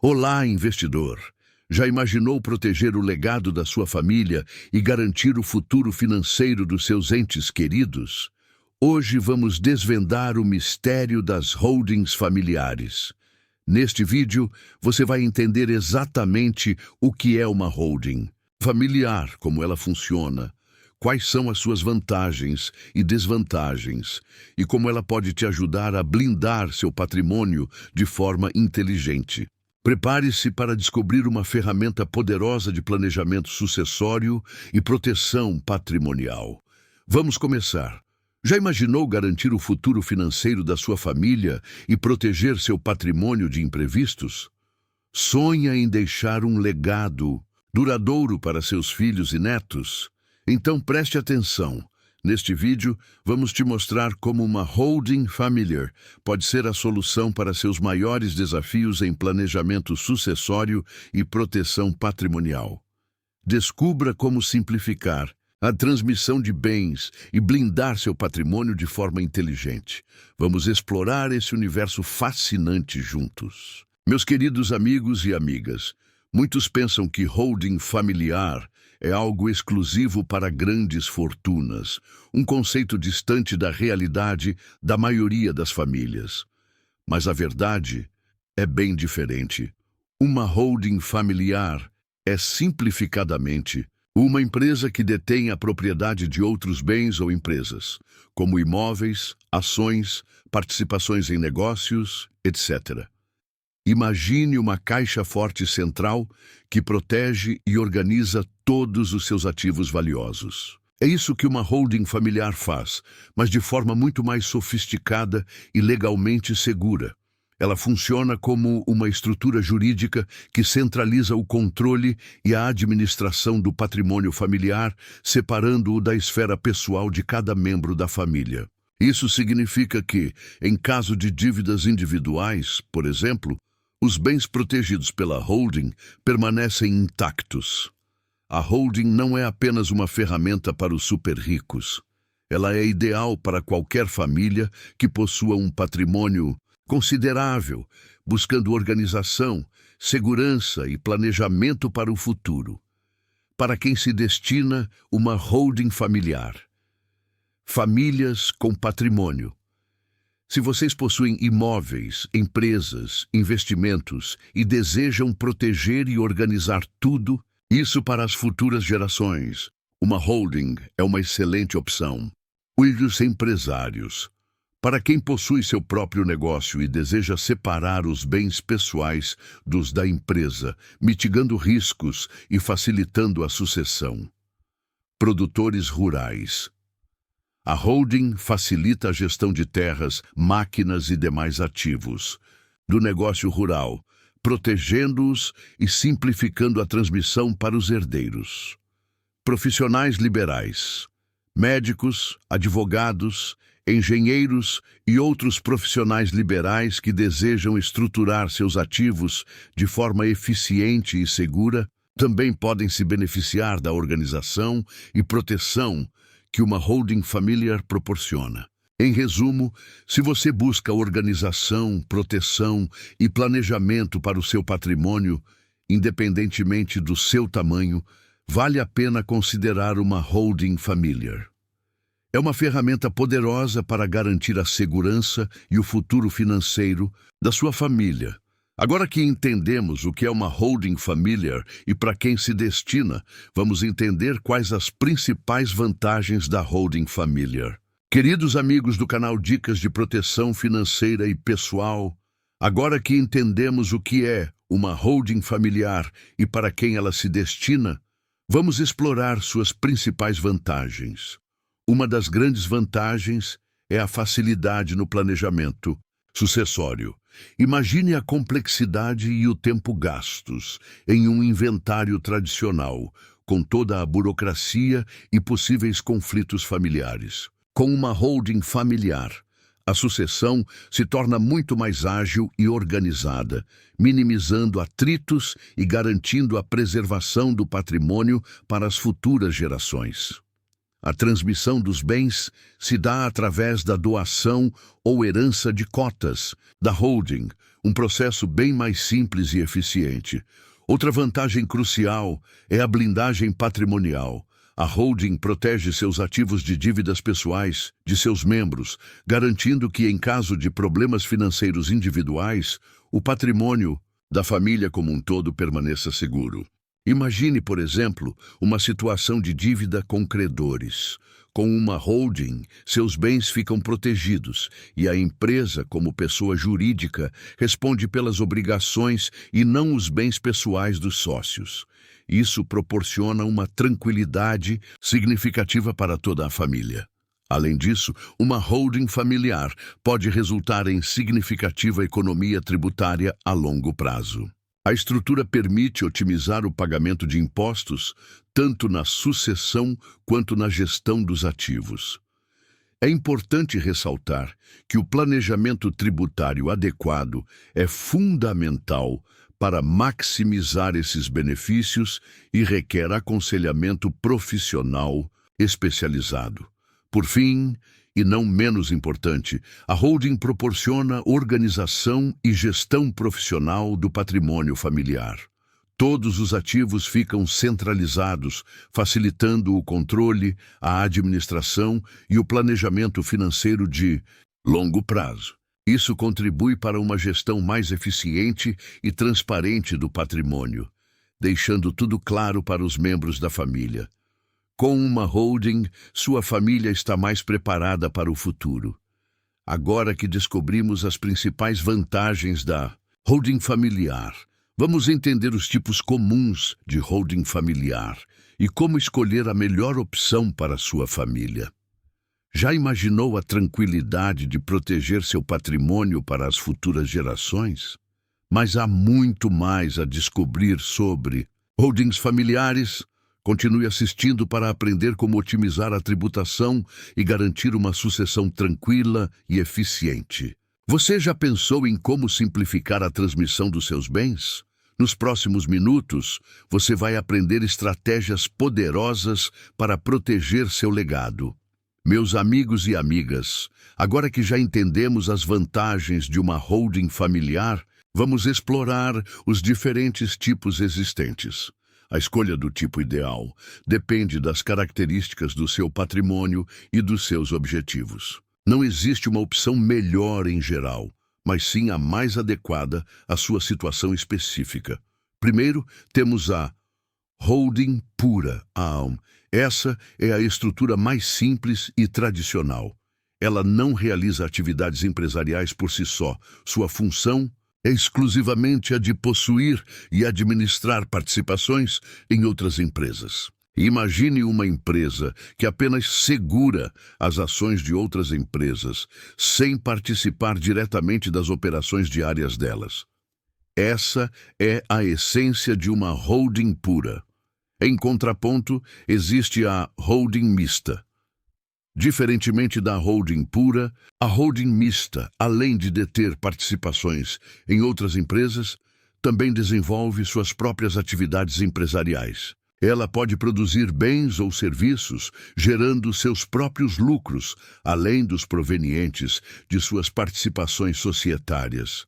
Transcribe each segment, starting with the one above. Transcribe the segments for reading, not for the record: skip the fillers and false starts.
Olá, investidor! Já imaginou proteger o legado da sua família e garantir o futuro financeiro dos seus entes queridos? Hoje vamos desvendar o mistério das holdings familiares. Neste vídeo, você vai entender exatamente o que é uma holding familiar, como ela funciona, quais são as suas vantagens e desvantagens e como ela pode te ajudar a blindar seu patrimônio de forma inteligente. Prepare-se para descobrir uma ferramenta poderosa de planejamento sucessório e proteção patrimonial. Vamos começar. Já imaginou garantir o futuro financeiro da sua família e proteger seu patrimônio de imprevistos? Sonha em deixar um legado duradouro para seus filhos e netos? Então preste atenção. Neste vídeo, vamos te mostrar como uma holding familiar pode ser a solução para seus maiores desafios em planejamento sucessório e proteção patrimonial. Descubra como simplificar a transmissão de bens e blindar seu patrimônio de forma inteligente. Vamos explorar esse universo fascinante juntos. Meus queridos amigos e amigas, muitos pensam que holding familiar é algo exclusivo para grandes fortunas, um conceito distante da realidade da maioria das famílias. Mas a verdade é bem diferente. Uma holding familiar é, simplificadamente, uma empresa que detém a propriedade de outros bens ou empresas, como imóveis, ações, participações em negócios, etc. Imagine uma caixa forte central que protege e organiza todos os seus ativos valiosos. É isso que uma holding familiar faz, mas de forma muito mais sofisticada e legalmente segura. Ela funciona como uma estrutura jurídica que centraliza o controle e a administração do patrimônio familiar, separando-o da esfera pessoal de cada membro da família. Isso significa que, em caso de dívidas individuais, por exemplo, os bens protegidos pela holding permanecem intactos. A holding não é apenas uma ferramenta para os super-ricos. Ela é ideal para qualquer família que possua um patrimônio considerável, buscando organização, segurança e planejamento para o futuro. Para quem se destina uma holding familiar? Famílias com patrimônio. Se vocês possuem imóveis, empresas, investimentos e desejam proteger e organizar tudo, isso para as futuras gerações, uma holding é uma excelente opção. Os empresários. Para quem possui seu próprio negócio e deseja separar os bens pessoais dos da empresa, mitigando riscos e facilitando a sucessão. Produtores rurais. A holding facilita a gestão de terras, máquinas e demais ativos do negócio rural, protegendo-os e simplificando a transmissão para os herdeiros. Profissionais liberais. Médicos, advogados, engenheiros e outros profissionais liberais que desejam estruturar seus ativos de forma eficiente e segura também podem se beneficiar da organização e proteção que uma holding familiar proporciona. Em resumo, se você busca organização, proteção e planejamento para o seu patrimônio, independentemente do seu tamanho, vale a pena considerar uma holding familiar. É uma ferramenta poderosa para garantir a segurança e o futuro financeiro da sua família. Agora que entendemos o que é uma holding familiar e para quem se destina, vamos entender quais as principais vantagens da holding familiar. Queridos amigos do canal Dicas de Proteção Financeira e Pessoal, agora que entendemos o que é uma holding familiar e para quem ela se destina, vamos explorar suas principais vantagens. Uma das grandes vantagens é a facilidade no planejamento sucessório. Imagine a complexidade e o tempo gastos em um inventário tradicional, com toda a burocracia e possíveis conflitos familiares. Com uma holding familiar, a sucessão se torna muito mais ágil e organizada, minimizando atritos e garantindo a preservação do patrimônio para as futuras gerações. A transmissão dos bens se dá através da doação ou herança de cotas da holding, um processo bem mais simples e eficiente. Outra vantagem crucial é a blindagem patrimonial. A holding protege seus ativos de dívidas pessoais de seus membros, garantindo que, em caso de problemas financeiros individuais, o patrimônio da família como um todo permaneça seguro. Imagine, por exemplo, uma situação de dívida com credores. Com uma holding, seus bens ficam protegidos e a empresa, como pessoa jurídica, responde pelas obrigações e não os bens pessoais dos sócios. Isso proporciona uma tranquilidade significativa para toda a família. Além disso, uma holding familiar pode resultar em significativa economia tributária a longo prazo. A estrutura permite otimizar o pagamento de impostos, tanto na sucessão quanto na gestão dos ativos. É importante ressaltar que o planejamento tributário adequado é fundamental para maximizar esses benefícios e requer aconselhamento profissional especializado. Por fim, e não menos importante, a holding proporciona organização e gestão profissional do patrimônio familiar. Todos os ativos ficam centralizados, facilitando o controle, a administração e o planejamento financeiro de longo prazo. Isso contribui para uma gestão mais eficiente e transparente do patrimônio, deixando tudo claro para os membros da família. Com uma holding, sua família está mais preparada para o futuro. Agora que descobrimos as principais vantagens da holding familiar, vamos entender os tipos comuns de holding familiar e como escolher a melhor opção para sua família. Já imaginou a tranquilidade de proteger seu patrimônio para as futuras gerações? Mas há muito mais a descobrir sobre holdings familiares. Continue assistindo para aprender como otimizar a tributação e garantir uma sucessão tranquila e eficiente. Você já pensou em como simplificar a transmissão dos seus bens? Nos próximos minutos, você vai aprender estratégias poderosas para proteger seu legado. Meus amigos e amigas, agora que já entendemos as vantagens de uma holding familiar, vamos explorar os diferentes tipos existentes. A escolha do tipo ideal depende das características do seu patrimônio e dos seus objetivos. Não existe uma opção melhor em geral, mas sim a mais adequada à sua situação específica. Primeiro, temos a holding pura, Essa é a estrutura mais simples e tradicional. Ela não realiza atividades empresariais por si só. Sua função é exclusivamente a de possuir e administrar participações em outras empresas. Imagine uma empresa que apenas segura as ações de outras empresas, sem participar diretamente das operações diárias delas. Essa é a essência de uma holding pura. Em contraponto, existe a holding mista. Diferentemente da holding pura, a holding mista, além de deter participações em outras empresas, também desenvolve suas próprias atividades empresariais. Ela pode produzir bens ou serviços, gerando seus próprios lucros, além dos provenientes de suas participações societárias.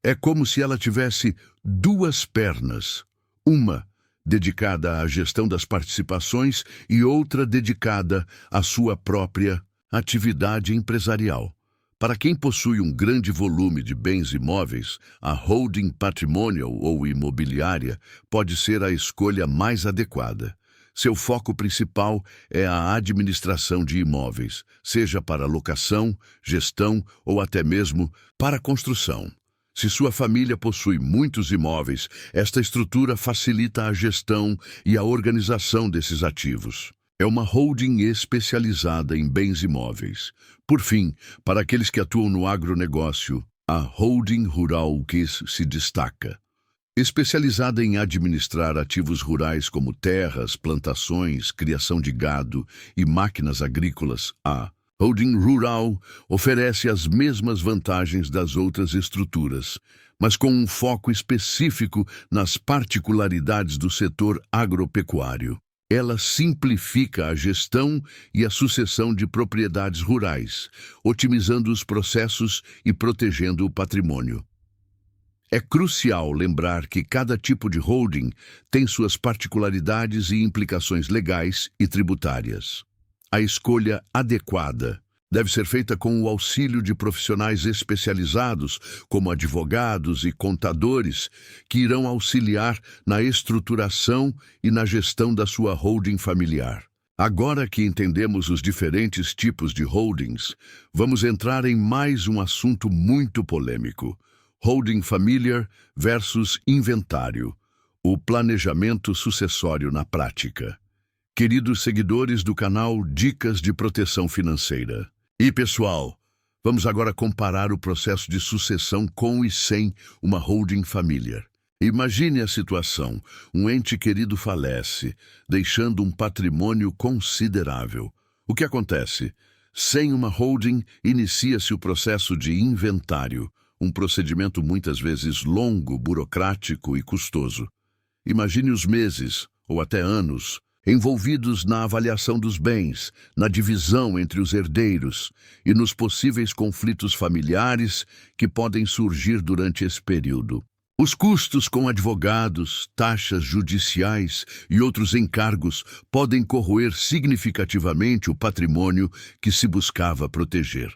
É como se ela tivesse duas pernas, uma dedicada à gestão das participações e outra dedicada à sua própria atividade empresarial. Para quem possui um grande volume de bens imóveis, a holding patrimonial ou imobiliária pode ser a escolha mais adequada. Seu foco principal é a administração de imóveis, seja para locação, gestão ou até mesmo para construção. Se sua família possui muitos imóveis, esta estrutura facilita a gestão e a organização desses ativos. É uma holding especializada em bens imóveis. Por fim, para aqueles que atuam no agronegócio, a holding rural que se destaca. Especializada em administrar ativos rurais como terras, plantações, criação de gado e máquinas agrícolas, a holding rural oferece as mesmas vantagens das outras estruturas, mas com um foco específico nas particularidades do setor agropecuário. Ela simplifica a gestão e a sucessão de propriedades rurais, otimizando os processos e protegendo o patrimônio. É crucial lembrar que cada tipo de holding tem suas particularidades e implicações legais e tributárias. A escolha adequada deve ser feita com o auxílio de profissionais especializados, como advogados e contadores, que irão auxiliar na estruturação e na gestão da sua holding familiar. Agora que entendemos os diferentes tipos de holdings, vamos entrar em mais um assunto muito polêmico: holding familiar versus inventário, o planejamento sucessório na prática. Queridos seguidores do canal Dicas de Proteção Financeira. E pessoal, vamos agora comparar o processo de sucessão com e sem uma holding familiar. Imagine a situação: um ente querido falece, deixando um patrimônio considerável. O que acontece? Sem uma holding, inicia-se o processo de inventário, um procedimento muitas vezes longo, burocrático e custoso. Imagine os meses, ou até anos, envolvidos na avaliação dos bens, na divisão entre os herdeiros e nos possíveis conflitos familiares que podem surgir durante esse período. Os custos com advogados, taxas judiciais e outros encargos podem corroer significativamente o patrimônio que se buscava proteger.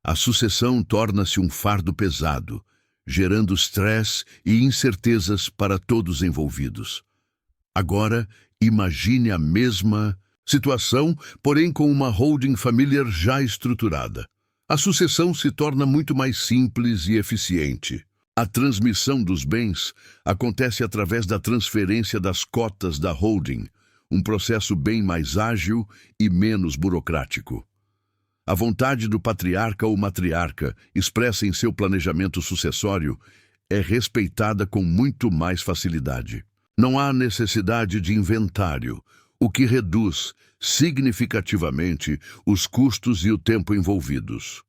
A sucessão torna-se um fardo pesado, gerando estresse e incertezas para todos os envolvidos. Agora, imagine a mesma situação, porém com uma holding familiar já estruturada. A sucessão se torna muito mais simples e eficiente. A transmissão dos bens acontece através da transferência das cotas da holding, um processo bem mais ágil e menos burocrático. A vontade do patriarca ou matriarca, expressa em seu planejamento sucessório, é respeitada com muito mais facilidade. Não há necessidade de inventário, o que reduz significativamente os custos e o tempo envolvidos.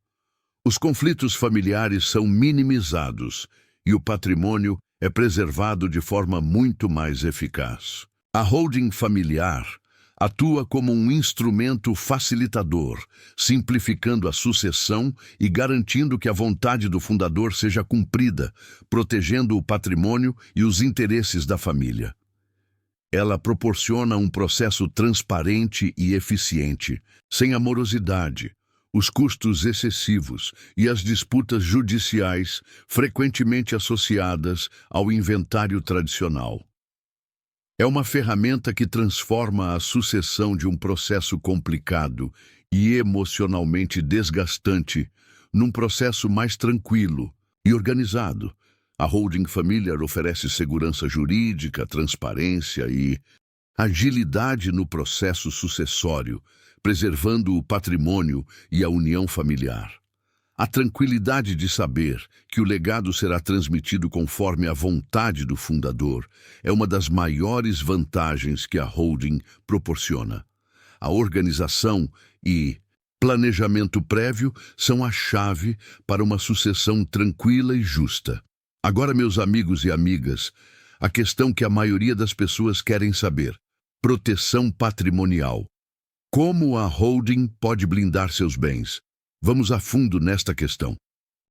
Os conflitos familiares são minimizados e o patrimônio é preservado de forma muito mais eficaz. A holding familiar atua como um instrumento facilitador, simplificando a sucessão e garantindo que a vontade do fundador seja cumprida, protegendo o patrimônio e os interesses da família. Ela proporciona um processo transparente e eficiente, sem amorosidade, os custos excessivos e as disputas judiciais frequentemente associadas ao inventário tradicional. É uma ferramenta que transforma a sucessão de um processo complicado e emocionalmente desgastante num processo mais tranquilo e organizado. A holding familiar oferece segurança jurídica, transparência e agilidade no processo sucessório, preservando o patrimônio e a união familiar. A tranquilidade de saber que o legado será transmitido conforme a vontade do fundador é uma das maiores vantagens que a holding proporciona. A organização e planejamento prévio são a chave para uma sucessão tranquila e justa. Agora, meus amigos e amigas, a questão que a maioria das pessoas querem saber: proteção patrimonial. Como a holding pode blindar seus bens? Vamos a fundo nesta questão.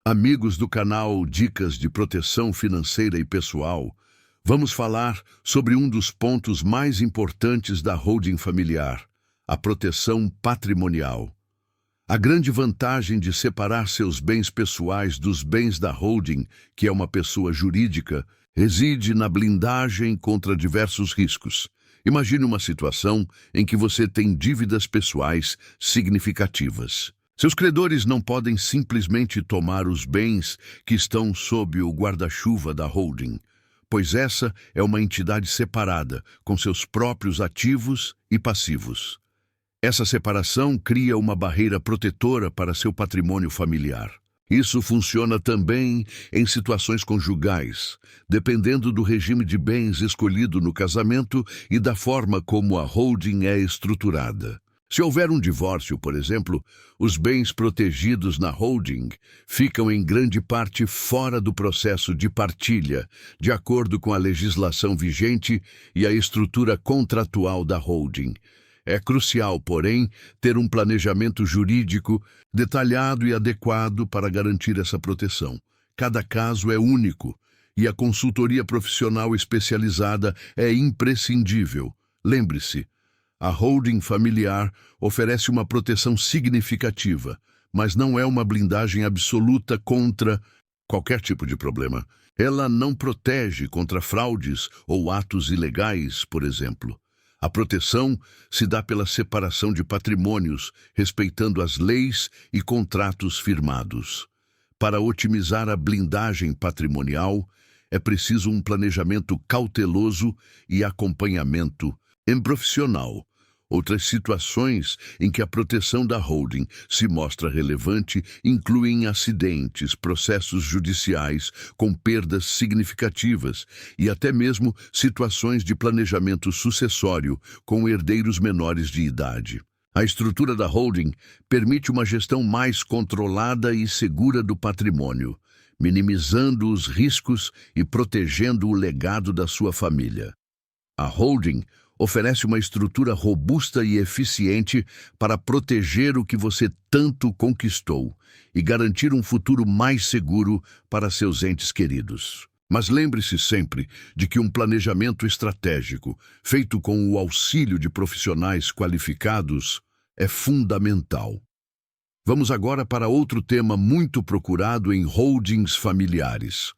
Amigos do canal Dicas de Proteção Financeira e Pessoal, vamos falar sobre um dos pontos mais importantes da holding familiar, a proteção patrimonial. A grande vantagem de separar seus bens pessoais dos bens da holding, que é uma pessoa jurídica, reside na blindagem contra diversos riscos. Imagine uma situação em que você tem dívidas pessoais significativas. Seus credores não podem simplesmente tomar os bens que estão sob o guarda-chuva da holding, pois essa é uma entidade separada, com seus próprios ativos e passivos. Essa separação cria uma barreira protetora para seu patrimônio familiar. Isso funciona também em situações conjugais, dependendo do regime de bens escolhido no casamento e da forma como a holding é estruturada. Se houver um divórcio, por exemplo, os bens protegidos na holding ficam em grande parte fora do processo de partilha, de acordo com a legislação vigente e a estrutura contratual da holding. É crucial, porém, ter um planejamento jurídico detalhado e adequado para garantir essa proteção. Cada caso é único e a consultoria profissional especializada é imprescindível. Lembre-se, a holding familiar oferece uma proteção significativa, mas não é uma blindagem absoluta contra qualquer tipo de problema. Ela não protege contra fraudes ou atos ilegais, por exemplo. A proteção se dá pela separação de patrimônios, respeitando as leis e contratos firmados. Para otimizar a blindagem patrimonial, é preciso um planejamento cauteloso e acompanhamento profissional. Outras situações em que a proteção da holding se mostra relevante incluem acidentes, processos judiciais com perdas significativas e até mesmo situações de planejamento sucessório com herdeiros menores de idade. A estrutura da holding permite uma gestão mais controlada e segura do patrimônio, minimizando os riscos e protegendo o legado da sua família. A holding oferece uma estrutura robusta e eficiente para proteger o que você tanto conquistou e garantir um futuro mais seguro para seus entes queridos. Mas lembre-se sempre de que um planejamento estratégico, feito com o auxílio de profissionais qualificados, é fundamental. Vamos agora para outro tema muito procurado em holdings familiares: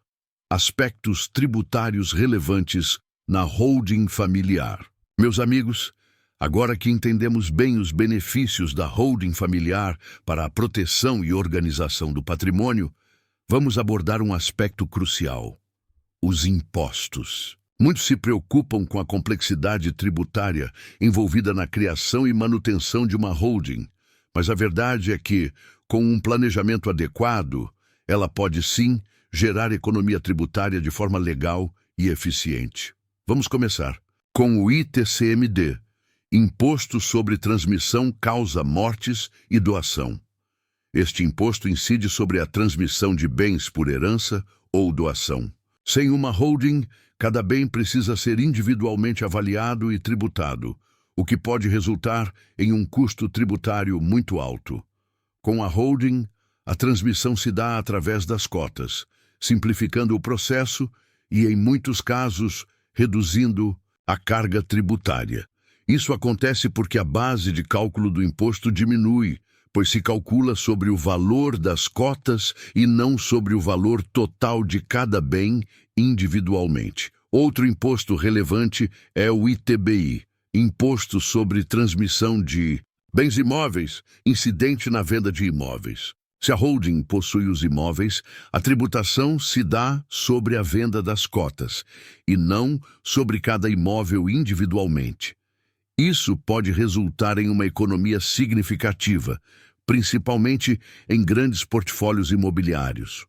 aspectos tributários relevantes na holding familiar. Meus amigos, agora que entendemos bem os benefícios da holding familiar para a proteção e organização do patrimônio, vamos abordar um aspecto crucial: os impostos. Muitos se preocupam com a complexidade tributária envolvida na criação e manutenção de uma holding, mas a verdade é que, com um planejamento adequado, ela pode sim gerar economia tributária de forma legal e eficiente. Vamos começar com o ITCMD, Imposto sobre Transmissão, Causa Mortes e Doação. Este imposto incide sobre a transmissão de bens por herança ou doação. Sem uma holding, cada bem precisa ser individualmente avaliado e tributado, o que pode resultar em um custo tributário muito alto. Com a holding, a transmissão se dá através das cotas, simplificando o processo e, em muitos casos, reduzindo a carga tributária. Isso acontece porque a base de cálculo do imposto diminui, pois se calcula sobre o valor das cotas e não sobre o valor total de cada bem individualmente. Outro imposto relevante é o ITBI, Imposto sobre Transmissão de Bens Imóveis, incidente na venda de imóveis. Se a holding possui os imóveis, a tributação se dá sobre a venda das cotas, e não sobre cada imóvel individualmente. Isso pode resultar em uma economia significativa, principalmente em grandes portfólios imobiliários.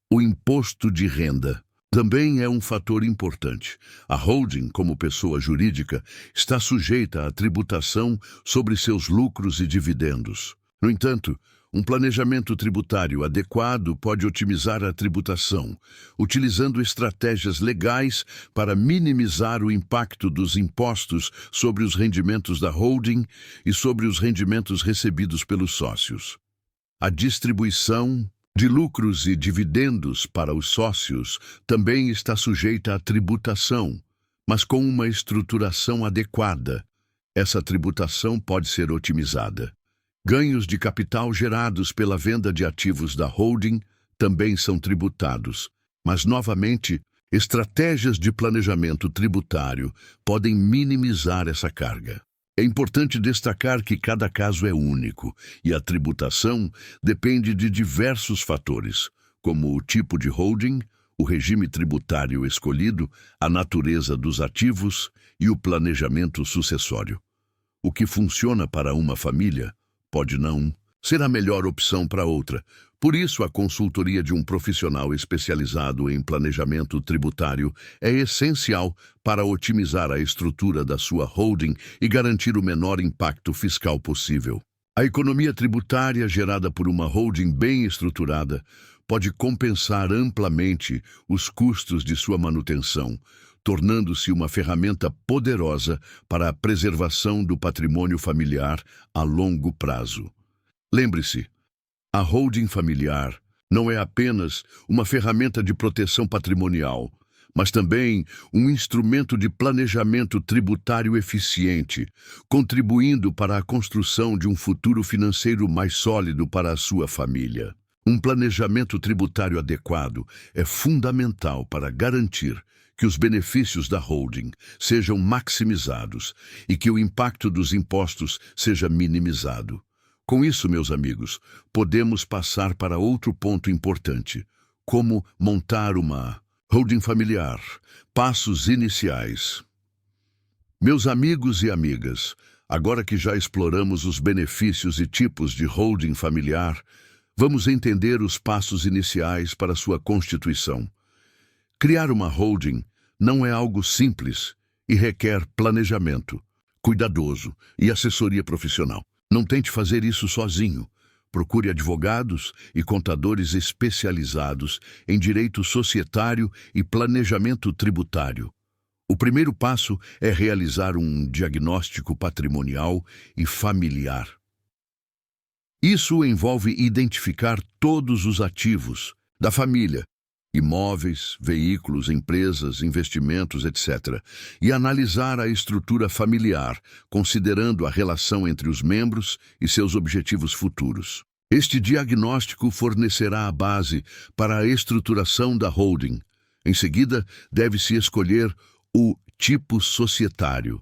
O imposto de renda também é um fator importante. A holding, como pessoa jurídica, está sujeita à tributação sobre seus lucros e dividendos. No entanto, um planejamento tributário adequado pode otimizar a tributação, utilizando estratégias legais para minimizar o impacto dos impostos sobre os rendimentos da holding e sobre os rendimentos recebidos pelos sócios. A distribuição de lucros e dividendos para os sócios também está sujeita à tributação, mas com uma estruturação adequada, essa tributação pode ser otimizada. Ganhos de capital gerados pela venda de ativos da holding também são tributados, mas, novamente, estratégias de planejamento tributário podem minimizar essa carga. É importante destacar que cada caso é único e a tributação depende de diversos fatores, como o tipo de holding, o regime tributário escolhido, a natureza dos ativos e o planejamento sucessório. O que funciona para uma família pode não ser a melhor opção para outra. Por isso, a consultoria de um profissional especializado em planejamento tributário é essencial para otimizar a estrutura da sua holding e garantir o menor impacto fiscal possível. A economia tributária gerada por uma holding bem estruturada pode compensar amplamente os custos de sua manutenção, tornando-se uma ferramenta poderosa para a preservação do patrimônio familiar a longo prazo. Lembre-se, a holding familiar não é apenas uma ferramenta de proteção patrimonial, mas também um instrumento de planejamento tributário eficiente, contribuindo para a construção de um futuro financeiro mais sólido para a sua família. Um planejamento tributário adequado é fundamental para garantir que os benefícios da holding sejam maximizados e que o impacto dos impostos seja minimizado. Com isso, meus amigos, podemos passar para outro ponto importante: como montar uma holding familiar. Passos iniciais. Meus amigos e amigas, agora que já exploramos os benefícios e tipos de holding familiar, vamos entender os passos iniciais para sua constituição. Criar uma holding não é algo simples e requer planejamento cuidadoso e assessoria profissional. Não tente fazer isso sozinho. Procure advogados e contadores especializados em direito societário e planejamento tributário. O primeiro passo é realizar um diagnóstico patrimonial e familiar. Isso envolve identificar todos os ativos da família, imóveis, veículos, empresas, investimentos, etc., e analisar a estrutura familiar, considerando a relação entre os membros e seus objetivos futuros. Este diagnóstico fornecerá a base para a estruturação da holding. Em seguida, deve-se escolher o tipo societário.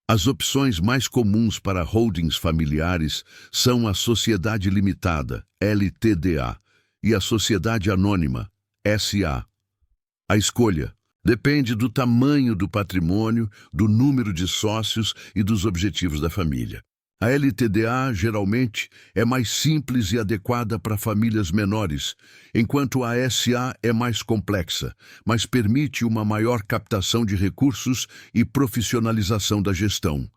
As opções mais comuns para holdings familiares são a Sociedade Limitada, LTDA, e a Sociedade Anônima, SA. A escolha depende do tamanho do patrimônio, do número de sócios e dos objetivos da família. A LTDA geralmente é mais simples e adequada para famílias menores, enquanto a SA é mais complexa, mas permite uma maior captação de recursos e profissionalização da gestão.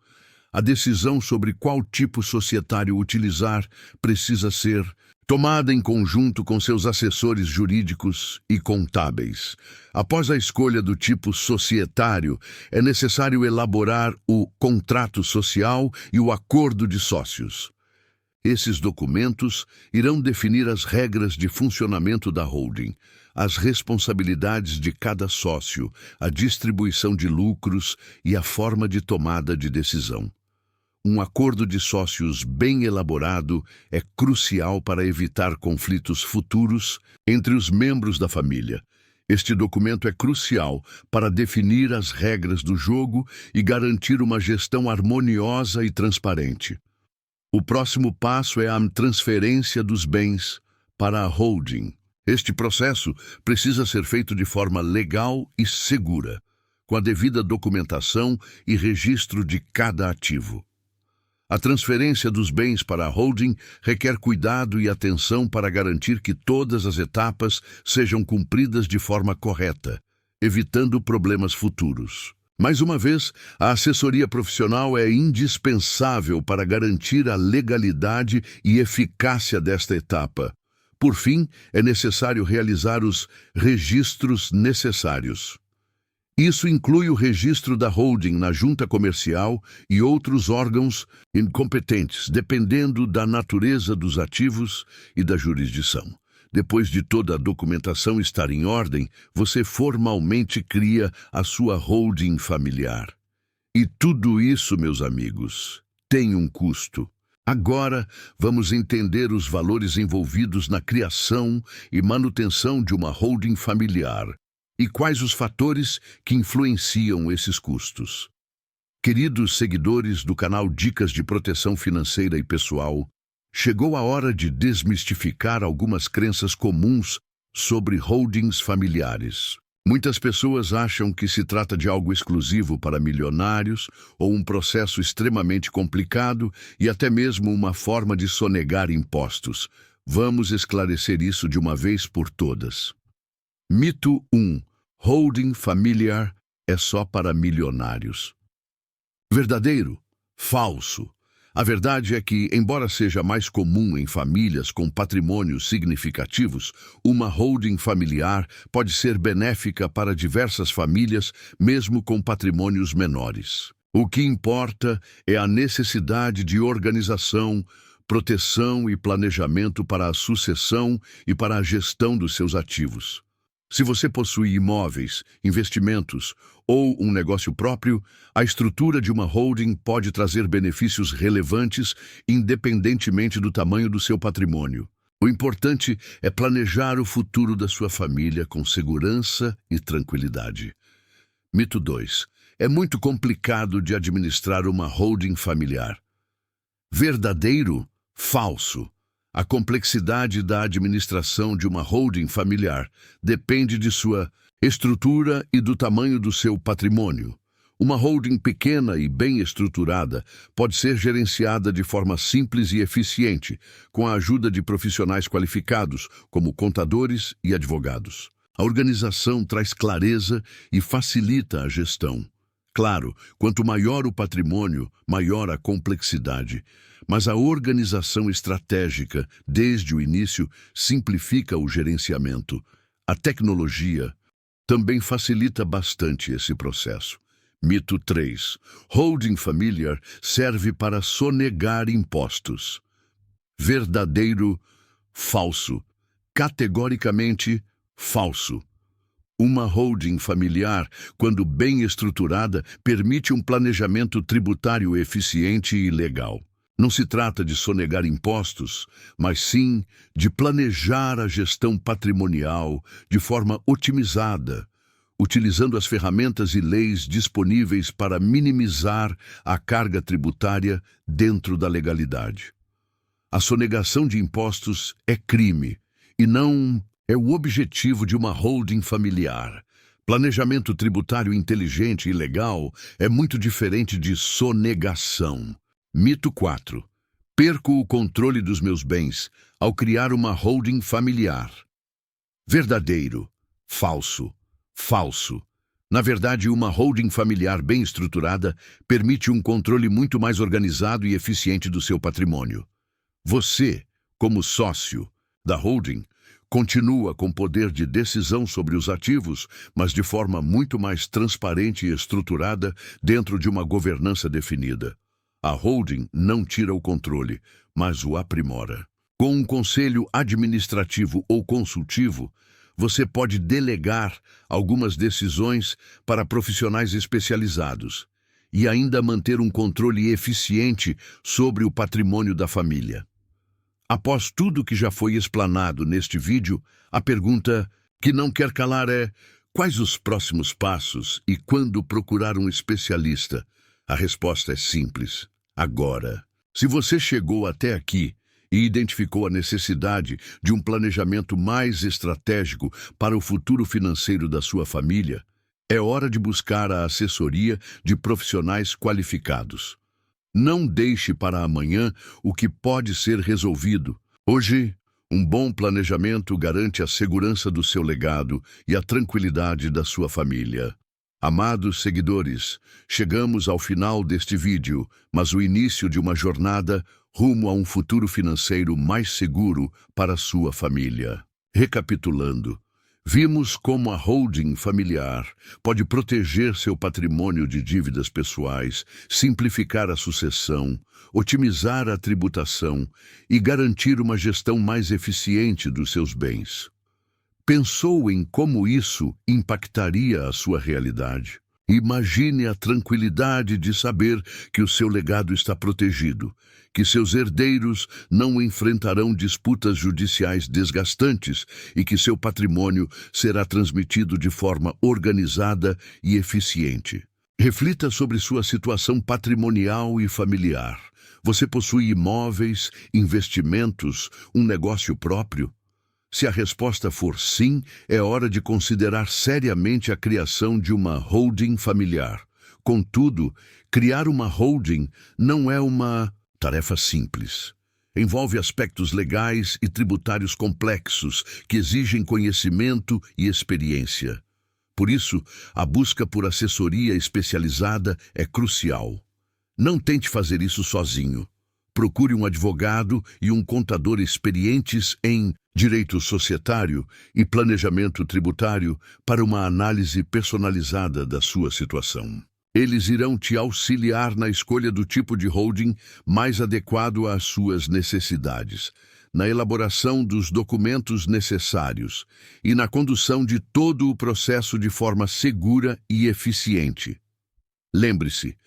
A decisão sobre qual tipo societário utilizar precisa ser tomada em conjunto com seus assessores jurídicos e contábeis. Após a escolha do tipo societário, é necessário elaborar o contrato social e o acordo de sócios. Esses documentos irão definir as regras de funcionamento da holding, as responsabilidades de cada sócio, a distribuição de lucros e a forma de tomada de decisão. Um acordo de sócios bem elaborado é crucial para evitar conflitos futuros entre os membros da família. Este documento é crucial para definir as regras do jogo e garantir uma gestão harmoniosa e transparente. O próximo passo é a transferência dos bens para a holding. Este processo precisa ser feito de forma legal e segura, com a devida documentação e registro de cada ativo. A transferência dos bens para a holding requer cuidado e atenção para garantir que todas as etapas sejam cumpridas de forma correta, evitando problemas futuros. Mais uma vez, a assessoria profissional é indispensável para garantir a legalidade e eficácia desta etapa. Por fim, é necessário realizar os registros necessários. Isso inclui o registro da holding na junta comercial e outros órgãos incompetentes, dependendo da natureza dos ativos e da jurisdição. Depois de toda a documentação estar em ordem, você formalmente cria a sua holding familiar. E tudo isso, meus amigos, tem um custo. Agora, vamos entender os valores envolvidos na criação e manutenção de uma holding familiar. E quais os fatores que influenciam esses custos? Queridos seguidores do canal Dicas de Proteção Financeira e Pessoal, chegou a hora de desmistificar algumas crenças comuns sobre holdings familiares. Muitas pessoas acham que se trata de algo exclusivo para milionários ou um processo extremamente complicado e até mesmo uma forma de sonegar impostos. Vamos esclarecer isso de uma vez por todas. Mito 1. Holding familiar é só para milionários. Verdadeiro? Falso. A verdade é que, embora seja mais comum em famílias com patrimônios significativos, uma holding familiar pode ser benéfica para diversas famílias, mesmo com patrimônios menores. O que importa é a necessidade de organização, proteção e planejamento para a sucessão e para a gestão dos seus ativos. Se você possui imóveis, investimentos ou um negócio próprio, a estrutura de uma holding pode trazer benefícios relevantes independentemente do tamanho do seu patrimônio. O importante é planejar o futuro da sua família com segurança e tranquilidade. Mito 2. É muito complicado de administrar uma holding familiar. Verdadeiro? Falso. A complexidade da administração de uma holding familiar depende de sua estrutura e do tamanho do seu patrimônio. Uma holding pequena e bem estruturada pode ser gerenciada de forma simples e eficiente, com a ajuda de profissionais qualificados, como contadores e advogados. A organização traz clareza e facilita a gestão. Claro, quanto maior o patrimônio, maior a complexidade. Mas a organização estratégica, desde o início, simplifica o gerenciamento. A tecnologia também facilita bastante esse processo. Mito 3. Holding familiar serve para sonegar impostos. Verdadeiro? Falso. Categoricamente falso. Uma holding familiar, quando bem estruturada, permite um planejamento tributário eficiente e legal. Não se trata de sonegar impostos, mas sim de planejar a gestão patrimonial de forma otimizada, utilizando as ferramentas e leis disponíveis para minimizar a carga tributária dentro da legalidade. A sonegação de impostos é crime e não é o objetivo de uma holding familiar. Planejamento tributário inteligente e legal é muito diferente de sonegação. Mito 4. Perco o controle dos meus bens ao criar uma holding familiar. Verdadeiro? Falso. Falso. Na verdade, uma holding familiar bem estruturada permite um controle muito mais organizado e eficiente do seu patrimônio. Você, como sócio da holding, continua com poder de decisão sobre os ativos, mas de forma muito mais transparente e estruturada dentro de uma governança definida. A holding não tira o controle, mas o aprimora. Com um conselho administrativo ou consultivo, você pode delegar algumas decisões para profissionais especializados e ainda manter um controle eficiente sobre o patrimônio da família. Após tudo que já foi explanado neste vídeo, a pergunta que não quer calar é: quais os próximos passos e quando procurar um especialista? A resposta é simples: agora. Se você chegou até aqui e identificou a necessidade de um planejamento mais estratégico para o futuro financeiro da sua família, é hora de buscar a assessoria de profissionais qualificados. Não deixe para amanhã o que pode ser resolvido. Hoje, um bom planejamento garante a segurança do seu legado e a tranquilidade da sua família. Amados seguidores, chegamos ao final deste vídeo, mas o início de uma jornada rumo a um futuro financeiro mais seguro para a sua família. Recapitulando, vimos como a holding familiar pode proteger seu patrimônio de dívidas pessoais, simplificar a sucessão, otimizar a tributação e garantir uma gestão mais eficiente dos seus bens. Pensou em como isso impactaria a sua realidade? Imagine a tranquilidade de saber que o seu legado está protegido, que seus herdeiros não enfrentarão disputas judiciais desgastantes e que seu patrimônio será transmitido de forma organizada e eficiente. Reflita sobre sua situação patrimonial e familiar. Você possui imóveis, investimentos, um negócio próprio? Se a resposta for sim, é hora de considerar seriamente a criação de uma holding familiar. Contudo, criar uma holding não é uma tarefa simples. Envolve aspectos legais e tributários complexos que exigem conhecimento e experiência. Por isso, a busca por assessoria especializada é crucial. Não tente fazer isso sozinho. Procure um advogado e um contador experientes em direito societário e planejamento tributário para uma análise personalizada da sua situação. Eles irão te auxiliar na escolha do tipo de holding mais adequado às suas necessidades, na elaboração dos documentos necessários e na condução de todo o processo de forma segura e eficiente. Lembre-se,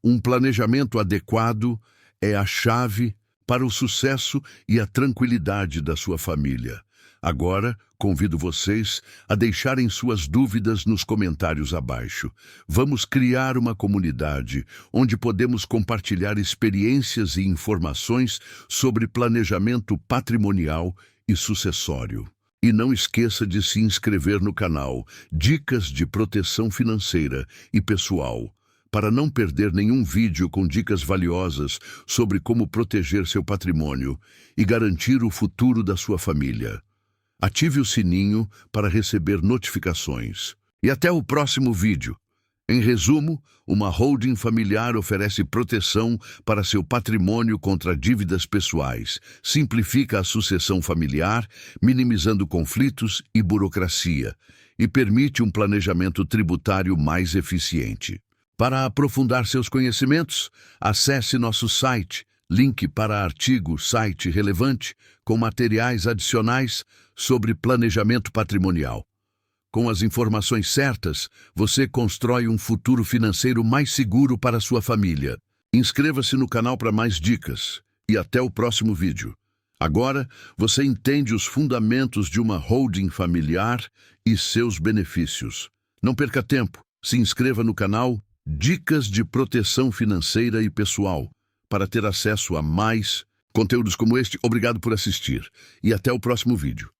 um planejamento adequado é a chave para o sucesso e a tranquilidade da sua família. Agora, convido vocês a deixarem suas dúvidas nos comentários abaixo. Vamos criar uma comunidade onde podemos compartilhar experiências e informações sobre planejamento patrimonial e sucessório. E não esqueça de se inscrever no canal Dicas de Proteção Financeira e Pessoal, para não perder nenhum vídeo com dicas valiosas sobre como proteger seu patrimônio e garantir o futuro da sua família. Ative o sininho para receber notificações. E até o próximo vídeo. Em resumo, uma holding familiar oferece proteção para seu patrimônio contra dívidas pessoais, simplifica a sucessão familiar, minimizando conflitos e burocracia, e permite um planejamento tributário mais eficiente. Para aprofundar seus conhecimentos, acesse nosso site, link para artigo, site relevante, com materiais adicionais sobre planejamento patrimonial. Com as informações certas, você constrói um futuro financeiro mais seguro para sua família. Inscreva-se no canal para mais dicas e até o próximo vídeo. Agora, você entende os fundamentos de uma holding familiar e seus benefícios. Não perca tempo, se inscreva no canal Dicas de Proteção Financeira e Pessoal para ter acesso a mais conteúdos como este. Obrigado por assistir e até o próximo vídeo.